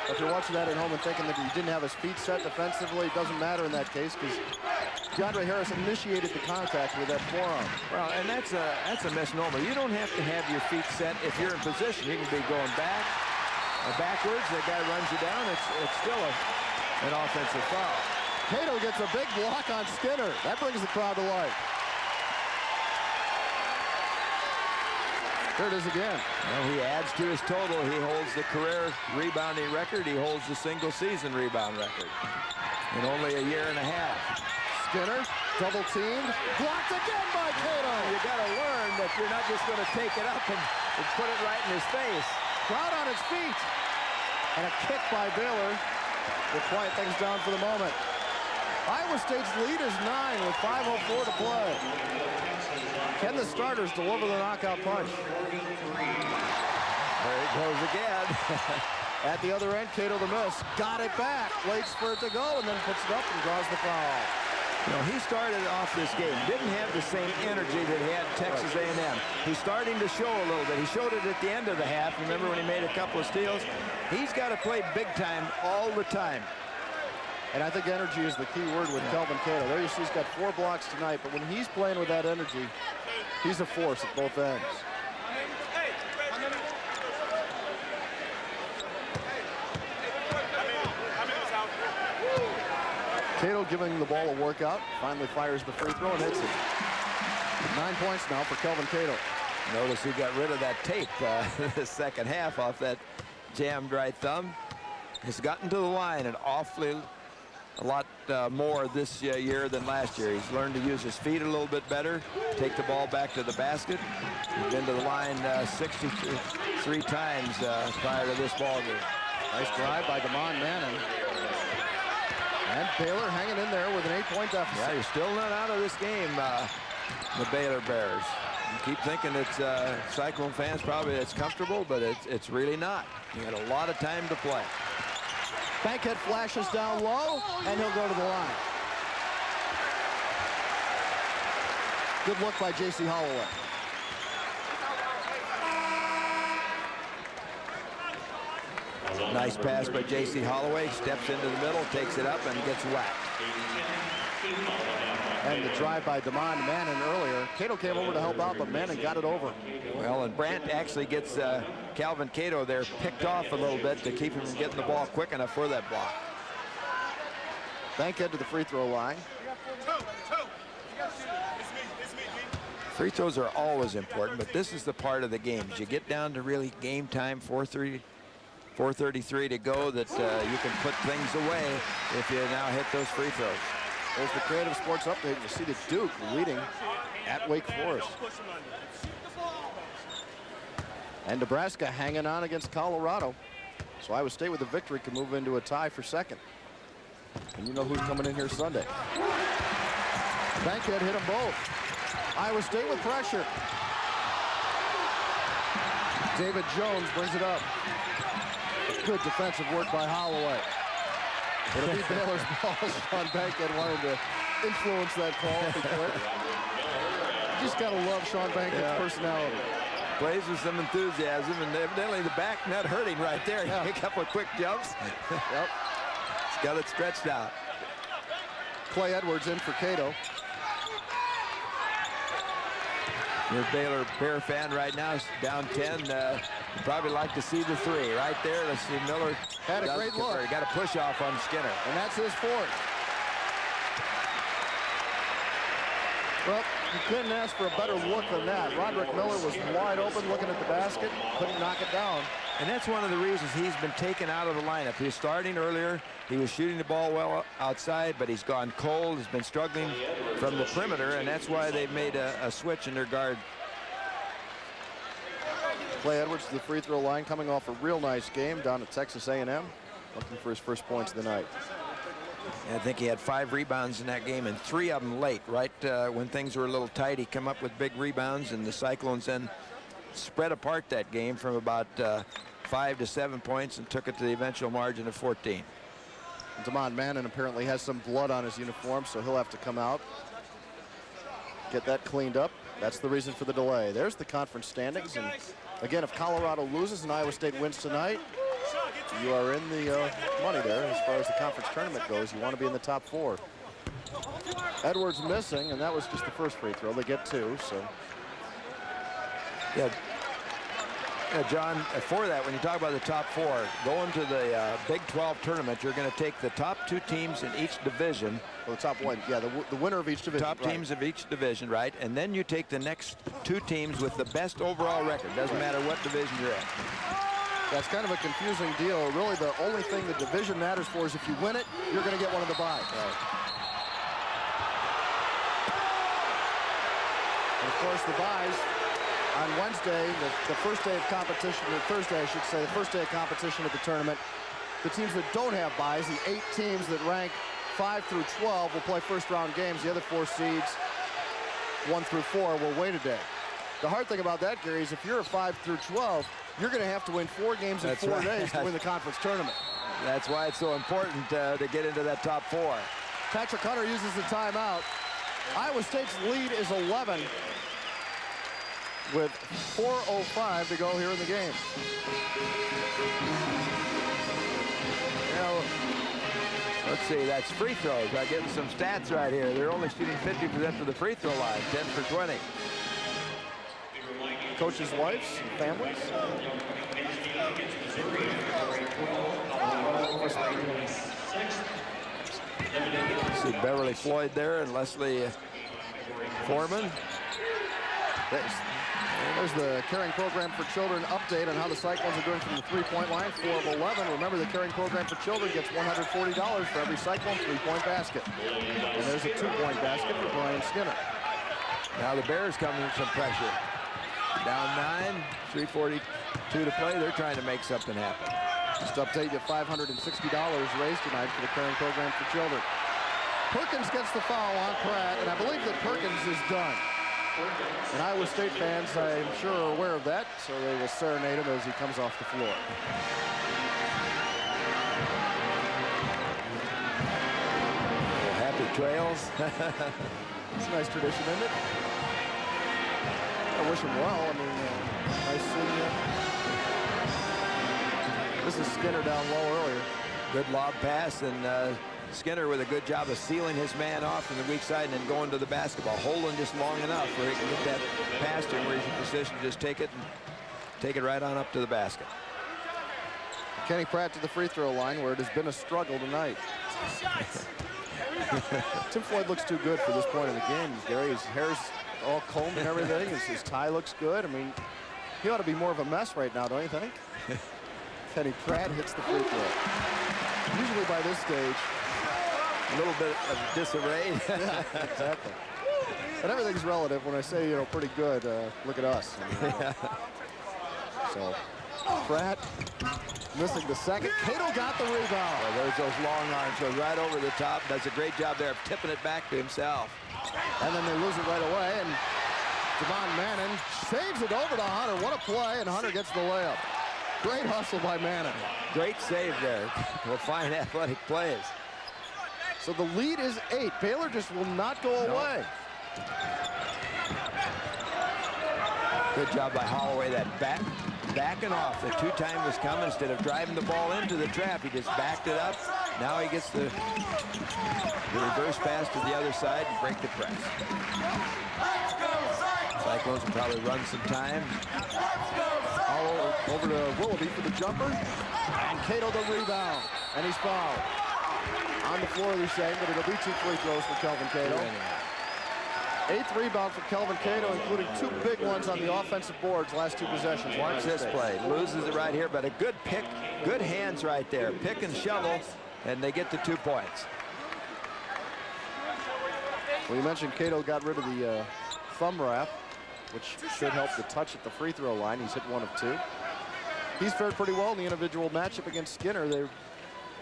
If you're watching that at home and thinking that he didn't have his feet set defensively, it doesn't matter in that case, because DeAndre Harris initiated the contact with that forearm. Well, and that's a misnomer. You don't have to have your feet set if you're in position. You can be going back or backwards. That guy runs you down. It's still an offensive foul. Cato gets a big block on Skinner. That brings the crowd to life. There it is again. Well, he adds to his total. He holds the career rebounding record. He holds the single season rebound record in only a year and a half. Skinner, double teamed, blocked again by Cato. You got to learn that you're not just going to take it up and put it right in his face. Crowd on its feet. And a kick by Baylor will quiet things down for the moment. Iowa State's lead is 9 with 5:04 to play. Can the starters deliver the knockout punch? There he goes again. At the other end, Cato the miss. Got it back. Waits for it to go and then puts it up and draws the foul. You know, he started off this game, didn't have the same energy that he had Texas A&M. He's starting to show a little bit. He showed it at the end of the half. Remember when he made a couple of steals? He's got to play big time all the time. And I think energy is the key word with Kelvin Cato. There you see he's got 4 blocks tonight, but when he's playing with that energy, he's a force at both ends. Cato giving the ball a workout, finally fires the free throw and hits it. 9 points now for Kelvin Cato. Notice he got rid of that tape the second half off that jammed right thumb. He's gotten to the line and a lot more this year than last year. He's learned to use his feet a little bit better, take the ball back to the basket. He's been to the line 63 times prior to this ball game. Nice drive by Damon Manning. And Baylor hanging in there with an 8-point deficit. Yeah, you're still not out of this game, the Baylor Bears. You keep thinking it's Cyclone fans probably it's comfortable, but it's really not. You got a lot of time to play. Bankhead flashes down low, and he'll go to the line. Good look by J.C. Holloway. Nice pass by J.C. Holloway. Steps into the middle, takes it up, and gets whacked. And the drive by Damon Mannon earlier. Cato came over to help out, but Mannon got it over. Well, and Brandt actually gets Calvin Cato there picked off a little bit to keep him from getting the ball quick enough for that block. Bankhead to the free throw line. Free throws are always important, but this is the part of the game. As you get down to really game time, 4:33 to go, that you can put things away if you now hit those free throws. There's the Creative Sports Update. You see the Duke leading at Wake Forest. And Nebraska hanging on against Colorado. So Iowa State with a victory can move into a tie for second. And you know who's coming in here Sunday. Bankhead hit them both. Iowa State with pressure. David Jones brings it up. Good defensive work by Holloway. It'll be Baylor's ball. Sean Bankhead wanted to influence that call if he could. You just got to love Sean Bankhead's personality. Plays with some enthusiasm, and evidently the back net hurting right there. Yeah. A couple of quick jumps. Yep. He's got it stretched out. Clay Edwards in for Cato. You're a Baylor Bear fan right now, down 10. Probably like to see the three right there. Let's see Miller. Had a great look. Got a push off on Skinner. And that's his fourth. Well, you couldn't ask for a better look than that. Roderick Miller was wide open looking at the basket, couldn't knock it down. And that's one of the reasons he's been taken out of the lineup. He was starting earlier. He was shooting the ball well outside, but he's gone cold. He's been struggling from the perimeter, and that's why they've made a switch in their guard. Clay Edwards to the free throw line, coming off a real nice game down at Texas A&M, looking for his first points of the night. I think he had 5 rebounds in that game, and 3 of them late, right when things were a little tight. He came up with big rebounds, and the Cyclones then spread apart that game from about 5 to 7 points and took it to the eventual margin of 14. Damon Mannon apparently has some blood on his uniform, so he'll have to come out, get that cleaned up. That's the reason for the delay. There's the conference standings, and again, if Colorado loses and Iowa State wins tonight, you are in the money there as far as the conference tournament goes. You want to be in the top 4. Edwards missing, and that was just the first free throw. They get 2, so. Yeah, John, for that, when you talk about the top 4, going to the Big 12 tournament, you're going to take the top 2 teams in each division. Well, the top one, yeah, the winner of each division. Top teams of each division, right? And then you take the next 2 teams with the best overall record. Doesn't matter what division you're in. That's kind of a confusing deal. Really, the only thing the division matters for is if you win it, you're going to get one of the byes. Right. And of course, the byes on Wednesday, the first day of competition, or Thursday, I should say, the first day of competition at the tournament, the teams that don't have byes, the 8 teams that rank 5 through 12 will play first-round games. The other 4 seeds, 1 through 4, will wait a day. The hard thing about that, Gary, is if you're a 5 through 12, you're going to have to win 4 games in 4 days to win the conference tournament. That's why it's so important to get into that top 4. Patrick Hunter uses the timeout. Iowa State's lead is 11 with 4:05 to go here in the game. Now, let's see, that's free throws. I'm getting some stats right here. They're only shooting 50% to the free throw line, 10 for 20. Coaches' wives and families. See Beverly Floyd there and Leslie Foreman. There's the Caring Program for Children update on how the Cyclones are doing from the three-point line, 4 of 11. Remember, the Caring Program for Children gets $140 for every Cyclone three-point basket. And there's a 2-point basket for Brian Skinner. Now the Bears coming with some pressure. Down 9, 3:42 to play. They're trying to make something happen. Just to update you, $560 raised tonight for the Caring Program for Children. Perkins gets the foul on Pratt, and I believe that Perkins is done. And Iowa State fans, I'm sure, are aware of that, so they will serenade him as he comes off the floor. Happy trails. It's a nice tradition, isn't it? to wish him well. I mean, nice seeing you. This is Skinner down low earlier. Good lob pass, and Skinner with a good job of sealing his man off from the weak side and then going to the basketball, holding just long enough where he can get that pass to him where he's in position to just take it and take it right on up to the basket. Kenny Pratt to the free throw line where it has been a struggle tonight. Tim Floyd looks too good for this point in the game, Gary. His hair's all combed and everything. His tie looks good. I mean, he ought to be more of a mess right now, don't you think? Kenny Pratt hits the free throw. Usually by this stage, a little bit of disarray. Yeah, exactly. And everything's relative. When I say, you know, pretty good, look at us. I mean, so, Pratt missing the second. Cato got the rebound. Well, there's those long arms. Goes right over the top. Does a great job there of tipping it back to himself. And then they lose it right away. And Devon Mannon saves it over to Hunter. What a play. And Hunter gets the layup. Great hustle by Mannon. Great save there. Well, fine athletic plays. So the lead is 8. Baylor just will not go away. Good job by Holloway. That backing off. The two-time was coming. Instead of driving the ball into the trap, he just backed it up. Now he gets the reverse pass to the other side and break the press. Cyclones will probably run some time. All over to Willoughby for the jumper. And Cato the rebound. And he's fouled. On the floor, they're saying, but it'll be 2 free throws for Kelvin Cato. 8th rebound for Kelvin Cato, including 2 big ones on the offensive boards last 2 possessions. Watch this play. Loses it right here, but a good pick, good hands right there. Pick and shovel, and they get the 2 points. Well, you mentioned Cato got rid of the thumb wrap, which should help the touch at the free throw line. He's hit 1 of 2. He's fared pretty well in the individual matchup against Skinner. They're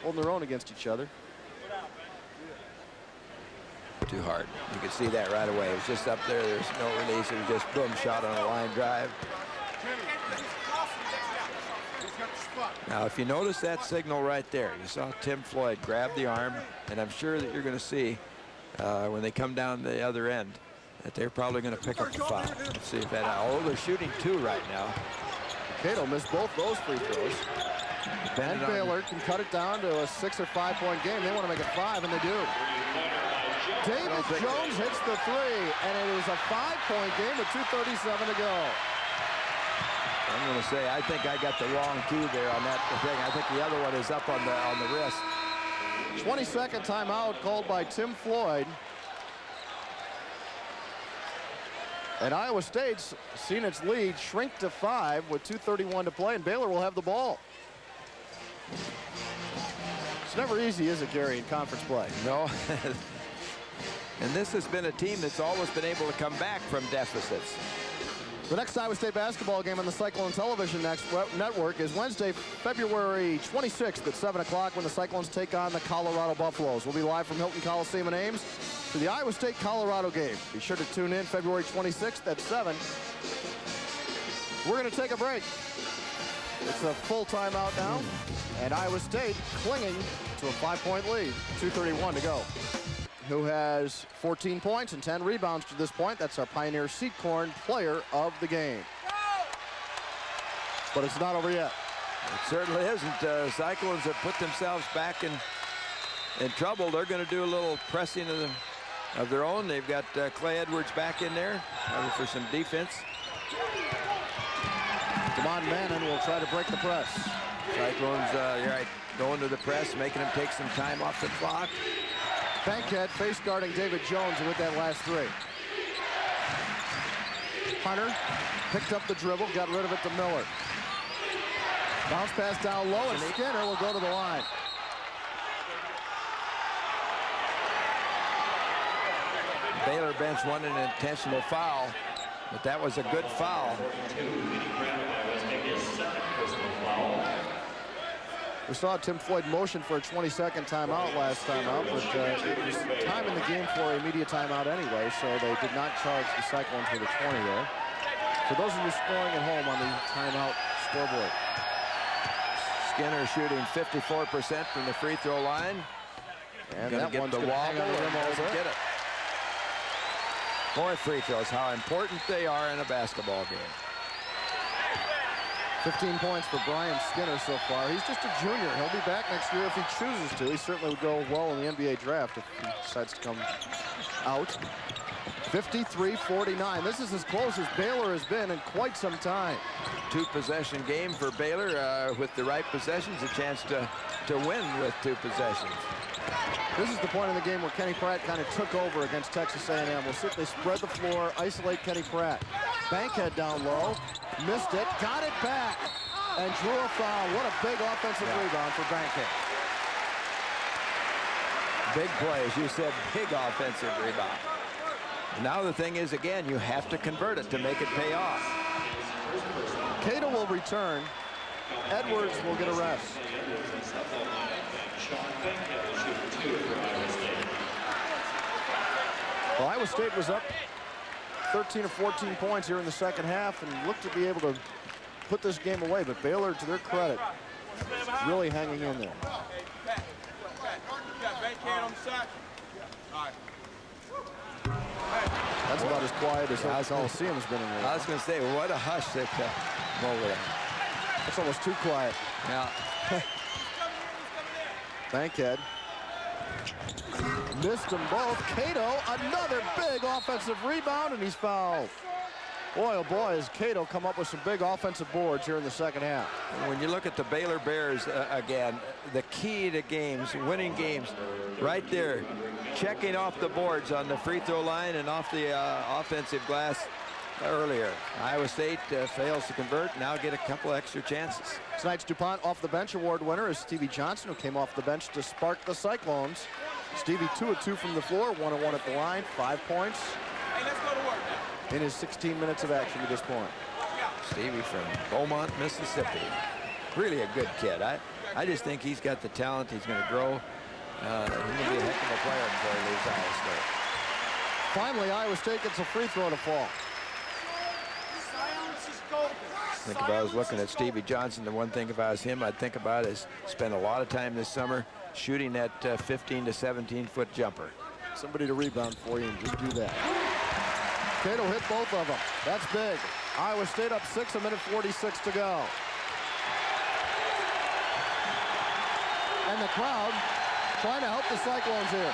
holding their own against each other. Too hard. You can see that right away. It was just up there. There's no release. It was just boom, shot on a line drive. Now, if you notice that signal right there, you saw Tim Floyd grab the arm, and I'm sure that you're going to see when they come down the other end that they're probably going to pick up the foul. Let's see if that. Oh, they're shooting 2 right now. Cato missed both those free throws. And Baylor can cut it down to a 6 or 5 point game. They want to make it 5, and they do. David Jones hits the 3, and it is a 5-point game with 2:37 to go. I'm going to say I think I got the wrong key there on that thing. I think the other one is up on the wrist. 22nd timeout called by Tim Floyd. And Iowa State's seen its lead shrink to 5 with 2:31 to play, and Baylor will have the ball. It's never easy, is it, Gary, in conference play? No. And this has been a team that's always been able to come back from deficits. The next Iowa State basketball game on the Cyclone Television Network is Wednesday, February 26th at 7 o'clock when the Cyclones take on the Colorado Buffaloes. We'll be live from Hilton Coliseum in Ames for the Iowa State-Colorado game. Be sure to tune in February 26th at 7. We're going to take a break. It's a full timeout now, and Iowa State clinging to a 5-point lead. 2:31 to go. Who has 14 points and 10 rebounds to this point. That's our Pioneer Seed Corn player of the game. But it's not over yet. It certainly isn't. Cyclones have put themselves back in trouble. They're going to do a little pressing of their own. They've got Clay Edwards back in there for some defense. Damon Mannon will try to break the press. Cyclones, you're right, going to the press, making them take some time off the clock. Bankhead face guarding David Jones with that last 3. Hunter picked up the dribble, got rid of it to Miller. Bounce pass down low, and Skinner will go to the line. Baylor bench wanted an intentional foul, but that was a good foul. We saw Tim Floyd motion for a 22nd timeout last time out, but it was time in the game for a media timeout anyway, so they did not charge the Cyclones with a 20 there. For those of you scoring at home on the timeout scoreboard. Skinner shooting 54% from the free throw line. And that one's going to hang on the rim all day. Get it. Boy, free throws, how important they are in a basketball game. 15 points for Brian Skinner so far. He's just a junior. He'll be back next year if he chooses to. He certainly would go well in the NBA draft if he decides to come out. 53-49. This is as close as Baylor has been in quite some time. Two-possession game for Baylor with the right possessions, a chance to win with 2 possessions. This is the point in the game where Kenny Pratt kind of took over against Texas A&M. We'll see if they spread the floor, isolate Kenny Pratt. Bankhead down low, missed it, got it back, and drew a foul. What a big offensive rebound for Bankhead. Big play, as you said, big offensive rebound. Now the thing is, again, you have to convert it to make it pay off. Cato will return. Edwards will get a rest. Well, Iowa State was up 13 or 14 points here in the second half and looked to be able to put this game away, but Baylor, to their credit, really hanging in there. That's about as quiet as Hilton Coliseum's been in there. I was going to say, what a hush that over there. That's almost too quiet. Yeah. Bankhead. Missed them both. Cato, another big offensive rebound, and he's fouled. Boy, oh boy, has Cato come up with some big offensive boards here in the second half. When you look at the Baylor Bears, again, the key to games, winning games, right there, checking off the boards on the free throw line and off the offensive glass earlier. Iowa State fails to convert, now get a couple extra chances. Tonight's DuPont Off the Bench Award winner is Stevie Johnson, who came off the bench to spark the Cyclones. Stevie 2 of 2 from the floor, 1 of 1 at the line, 5 points. Hey, let's go to work now. In his 16 minutes of action to this point. Stevie from Beaumont, Mississippi. Really a good kid. I just think he's got the talent. He's going to grow. He's going to be a heck of a player before he leaves Iowa State. Finally, Iowa State gets a free throw to fall. I think if I was looking at Stevie Johnson, the one thing if I was him, I'd think about is spend a lot of time this summer shooting that 15 to 17-foot jumper. Somebody to rebound for you and just do that. Cato hit both of them. That's big. Iowa State up 6, a minute 46 to go. And the crowd trying to help the Cyclones here.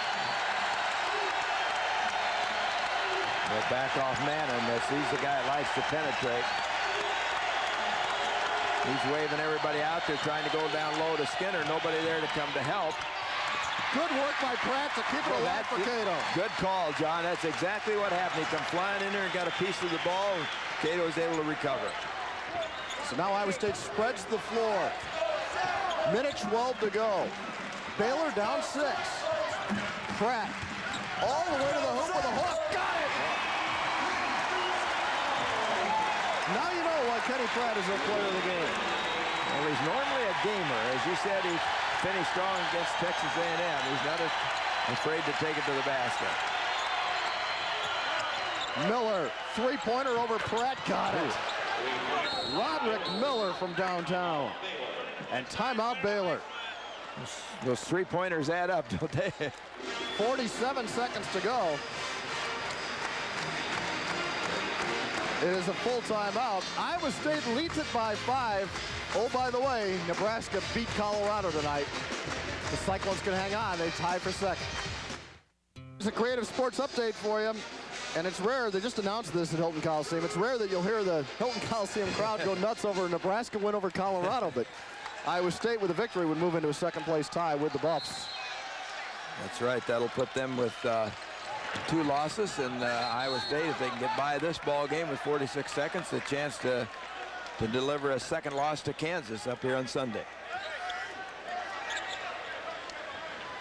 Well, back off Manning. He's the guy that likes to penetrate. He's waving everybody out there, trying to go down low to Skinner. Nobody there to come to help. Good work by Pratt to keep it alive for Cato. Good call, John. That's exactly what happened. He come flying in there and got a piece of the ball. And Cato was able to recover. So now Iowa State spreads the floor. Minute 12 to go. Baylor down 6. Pratt all the way to the hoop with a hook. Got it! Now you know why Kenny Pratt is our player of the game. Well, he's normally a gamer. As you said, he finished strong against Texas A&M. He's not afraid to take it to the basket. Miller, three-pointer over Pratt. Got it. Roderick Miller from downtown. And timeout Baylor. Those three-pointers add up, don't they? 47 seconds to go. It is a full timeout. Iowa State leads it by 5. Oh, by the way, Nebraska beat Colorado tonight. The Cyclones can hang on. They tie for second. It's a creative sports update for you. And it's rare, they just announced this at Hilton Coliseum. It's rare that you'll hear the Hilton Coliseum crowd go nuts over a Nebraska win over Colorado. But Iowa State with a victory would move into a second-place tie with the Buffs. That's right. That'll put them with 2 losses. And Iowa State, if they can get by this ball game with 46 seconds, the chance to deliver a second loss to Kansas up here on Sunday.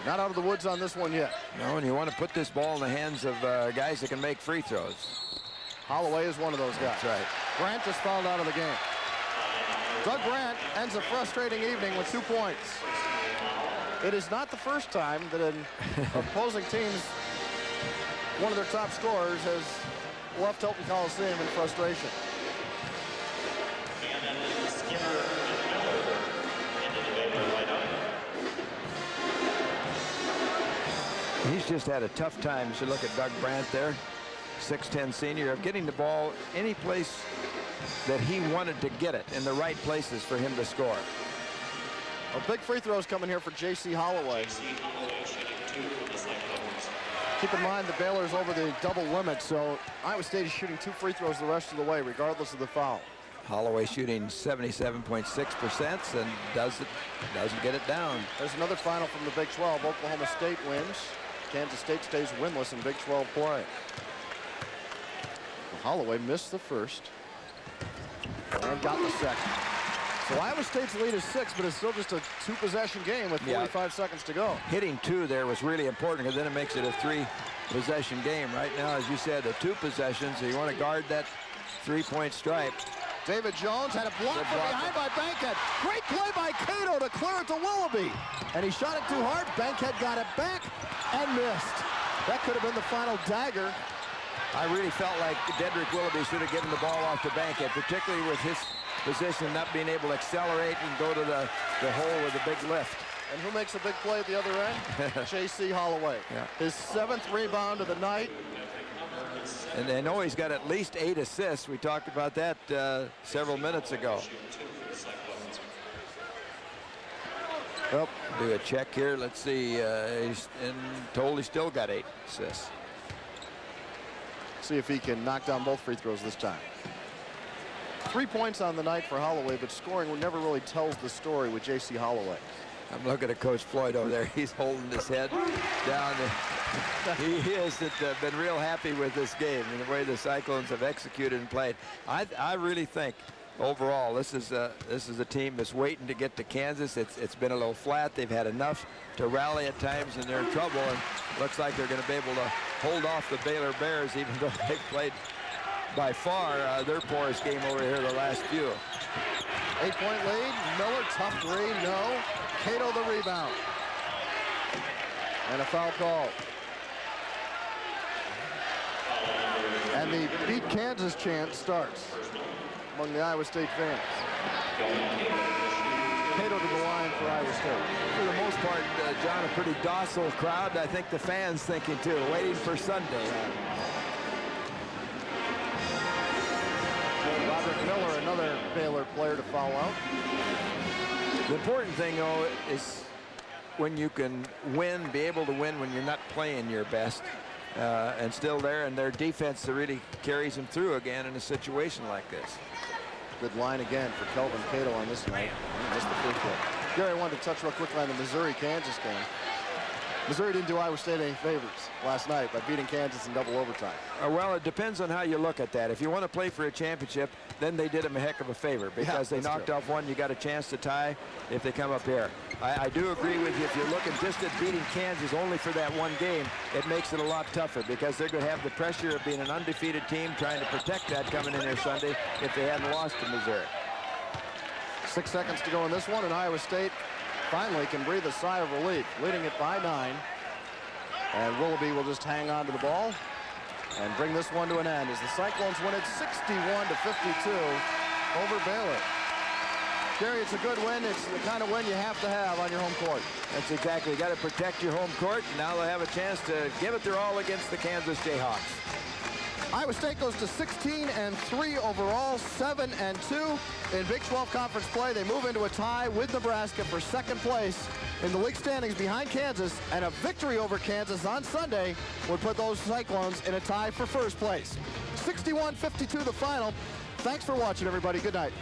Not out of the woods on this one yet. No, and you want to put this ball in the hands of guys that can make free throws. Holloway is one of those guys. That's right. Grant just fouled out of the game. Doug Grant ends a frustrating evening with 2 points. It is not the first time that an opposing team's one of their top scorers has left Hilton Coliseum in frustration. He's just had a tough time. You should look at Doug Brandt there. 6'10" senior, of getting the ball any place that he wanted to get it, in the right places for him to score. A big free throws coming here for J.C. Holloway. Keep in mind the Baylor's over the double limit, so Iowa State is shooting 2 free throws the rest of the way, regardless of the foul. Holloway shooting 77.6% and doesn't get it down. There's another final from the Big 12. Oklahoma State wins. Kansas State stays winless in Big 12 play. Holloway missed the first and got the second. So Iowa State's lead is 6, but it's still just a 2-possession game with 45 seconds to go. Hitting 2 there was really important, because then it makes it a 3-possession game. Right now, as you said, a 2 possessions, so you want to guard that 3-point stripe. David Jones had a block from behind by Bankhead. Great play by Cato to clear it to Willoughby. And he shot it too hard. Bankhead got it back and missed. That could have been the final dagger. I really felt like Dedrick Willoughby should have given the ball off to Bankhead, particularly with his position, not being able to accelerate and go to the hole with a big lift. And who makes a big play at the other end? J.C. Holloway. Yeah. His 7th rebound of the night. And they know he's got at least 8 assists. We talked about that several minutes ago. Well, do a check here. Let's see. He's told he still got 8 assists. See if he can knock down both free throws this time. 3 points on the night for Holloway, but scoring never really tells the story with J.C. Holloway. I'm looking at Coach Floyd over there. He's holding his head down. He hasn't been real happy with this game and the way the Cyclones have executed and played. I really think overall this is a team that's waiting to get to Kansas. It's been a little flat. They've had enough to rally at times, and they're in trouble. And looks like they're going to be able to hold off the Baylor Bears, even though they've played by far their poorest game over here the last few. 8-point lead. Miller, tough 3, no. Cato the rebound. And a foul call. And the beat Kansas chant starts among the Iowa State fans. Cato to the line for Iowa State. For the most part, John, a pretty docile crowd. I think the fans thinking too, waiting for Sunday. Robert Miller, another Baylor player to foul out. The important thing, though, is when you can win, be able to win when you're not playing your best, and still there, and their defense really carries them through again in a situation like this. Good line again for Kelvin Cato on this night. Missed the free throw. Gary, I wanted to touch real quickly on the Missouri-Kansas game. Missouri didn't do Iowa State any favors last night by beating Kansas in double overtime. Well, it depends on how you look at that. If you want to play for a championship, then they did them a heck of a favor, because they knocked off one. You got a chance to tie if they come up here. I do agree with you. If you're looking just at beating Kansas only for that one game, it makes it a lot tougher, because they're going to have the pressure of being an undefeated team trying to protect that coming in there Sunday if they hadn't lost to Missouri. 6 seconds to go in this one, and Iowa State finally can breathe a sigh of relief, leading it by 9. And Willoughby will just hang on to the ball and bring this one to an end as the Cyclones win it 61-52 over Baylor. Gary, it's a good win. It's the kind of win you have to have on your home court. That's exactly. You got to protect your home court. Now they'll have a chance to give it their all against the Kansas Jayhawks. Iowa State goes to 16-3 overall, 7-2 in Big 12 conference play. They move into a tie with Nebraska for second place in the league standings behind Kansas, and a victory over Kansas on Sunday would put those Cyclones in a tie for first place. 61-52 the final. Thanks for watching, everybody. Good night.